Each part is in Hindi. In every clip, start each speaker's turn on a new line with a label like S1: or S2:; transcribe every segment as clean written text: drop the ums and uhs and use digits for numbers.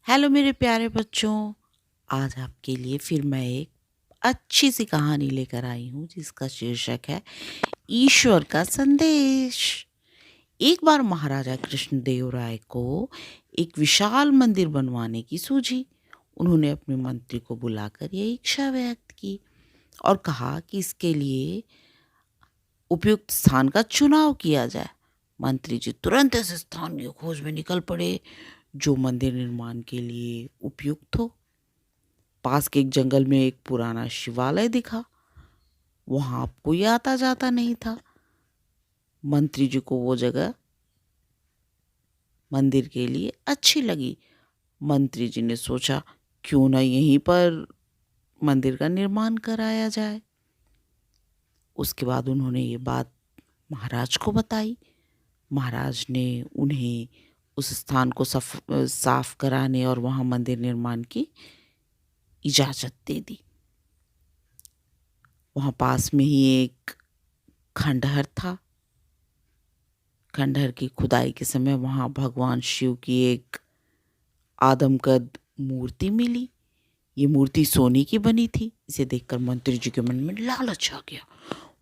S1: हेलो मेरे प्यारे बच्चों। आज आपके लिए फिर मैं एक अच्छी सी कहानी लेकर आई हूँ जिसका शीर्षक है ईश्वर का संदेश। एक बार महाराजा कृष्णदेव राय को एक विशाल मंदिर बनवाने की सूझी। उन्होंने अपने मंत्री को बुलाकर यह इच्छा व्यक्त की और कहा कि इसके लिए उपयुक्त स्थान का चुनाव किया जाए। मंत्री जी तुरंत इस स्थान की खोज में निकल पड़े जो मंदिर निर्माण के लिए उपयुक्त हो। पास के एक जंगल में एक पुराना शिवालय दिखा। वहां अब कोई आता जाता नहीं था। मंत्री जी को वो जगह मंदिर के लिए अच्छी लगी। मंत्री जी ने सोचा क्यों ना यहीं पर मंदिर का निर्माण कराया जाए। उसके बाद उन्होंने ये बात महाराज को बताई। महाराज ने उन्हें उस स्थान को साफ कराने और वहां मंदिर निर्माण की इजाजत दे दी। वहां पास में ही एक खंडहर था। खंडहर की खुदाई के समय वहां भगवान शिव की एक आदमकद मूर्ति मिली। ये मूर्ति सोने की बनी थी। इसे देखकर मंत्री जी के मन में लालच आ गया।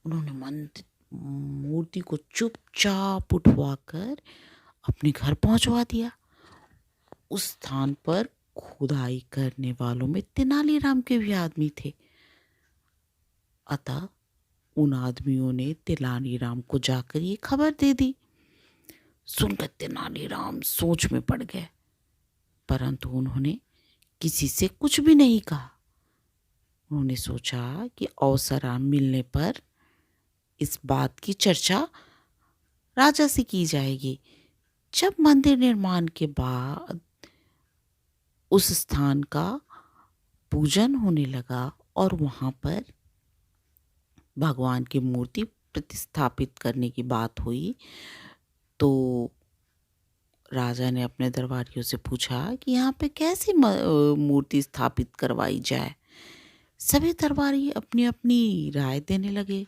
S1: उन्होंने मूर्ति को चुपचाप उठवाकर अपने घर पहुंचवा दिया। उस स्थान पर खुदाई करने वालों में तेनालीराम के भी आदमी थे। अतः उन आदमियों ने तेनालीराम को जाकर ये खबर दे दी। सुनकर तेनालीराम सोच में पड़ गए, परंतु उन्होंने किसी से कुछ भी नहीं कहा। उन्होंने सोचा कि अवसर मिलने पर इस बात की चर्चा राजा से की जाएगी। जब मंदिर निर्माण के बाद उस स्थान का पूजन होने लगा और वहां पर भगवान की मूर्ति प्रतिस्थापित करने की बात हुई, तो राजा ने अपने दरबारियों से पूछा कि यहाँ पे कैसी मूर्ति स्थापित करवाई जाए। सभी दरबारी अपनी अपनी राय देने लगे।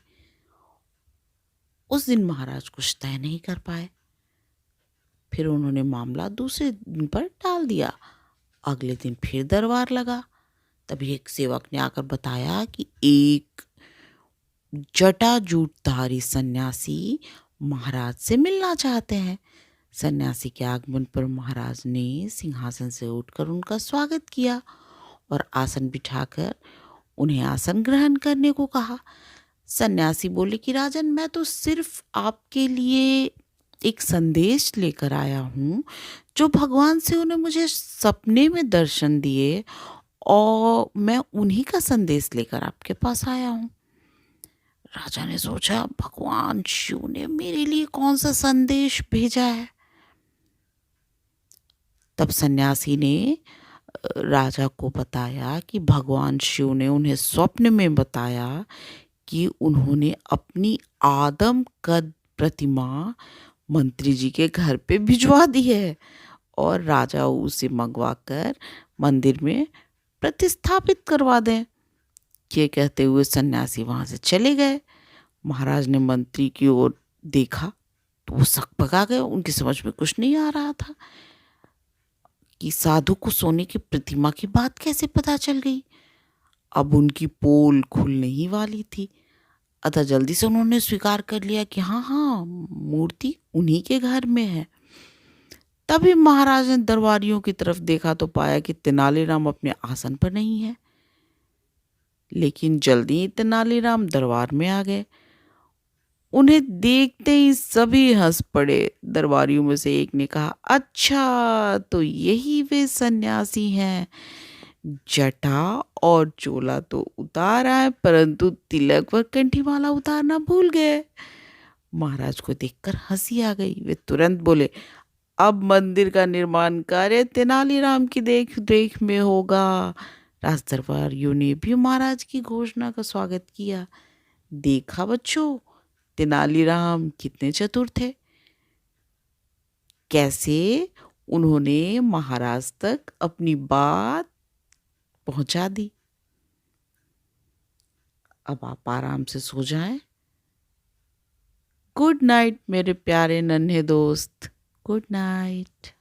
S1: उस दिन महाराज कुछ तय नहीं कर पाए। फिर उन्होंने मामला दूसरे दिन पर टाल दिया। अगले दिन फिर दरबार लगा। तभी एक सेवक ने आकर बताया कि एक जटाजूटधारी सन्यासी महाराज से मिलना चाहते हैं। सन्यासी के आगमन पर महाराज ने सिंहासन से उठकर उनका स्वागत किया और आसन बिठाकर उन्हें आसन ग्रहण करने को कहा। सन्यासी बोले कि राजन, मैं तो सिर्फ आपके लिए एक संदेश लेकर आया हूँ जो भगवान से उन्हें मुझे सपने में दर्शन दिए और मैं उन्हीं का संदेश लेकर आपके पास आया हूँ। राजा ने सोचा भगवान शिव ने मेरे लिए कौन सा संदेश भेजा है। तब सन्यासी ने राजा को बताया कि भगवान शिव ने उन्हें स्वप्न में बताया कि उन्होंने अपनी आदम कद प्रतिमा मंत्री जी के घर पे भिजवा दी है और राजा उसे मंगवाकर मंदिर में प्रतिस्थापित करवा दें। ये कहते हुए सन्यासी वहां से चले गए। महाराज ने मंत्री की ओर देखा तो वो सकपका गए। उनकी समझ में कुछ नहीं आ रहा था कि साधु को सोने की प्रतिमा की बात कैसे पता चल गई। अब उनकी पोल खुलने ही वाली थी। अतः जल्दी से उन्होंने स्वीकार कर लिया कि हाँ, मूर्ति उन्हीं के घर में है। तभी महाराज ने दरबारियों की तरफ देखा तो पाया कि तेनालीराम अपने आसन पर नहीं है। लेकिन जल्दी ही तेनालीराम दरबार में आ गए। उन्हें देखते ही सभी हंस पड़े। दरबारियों में से एक ने कहा, अच्छा तो यही वे सन्यासी हैं। जटा और चोला तो उतार आए परंतु तिलक व कंठीमाला उतारना भूल गए। महाराज को देखकर हंसी आ गई। वे तुरंत बोले, अब मंदिर का निर्माण कार्य तेनालीराम की देख रेख में होगा। राज दरबारियों ने भी महाराज की घोषणा का स्वागत किया। देखा बच्चों, तेनालीराम कितने चतुर थे। कैसे उन्होंने महाराज तक अपनी बात पहुंचा दी। अब आप आराम से सो जाएं। गुड नाइट मेरे प्यारे नन्हे दोस्त। Good night.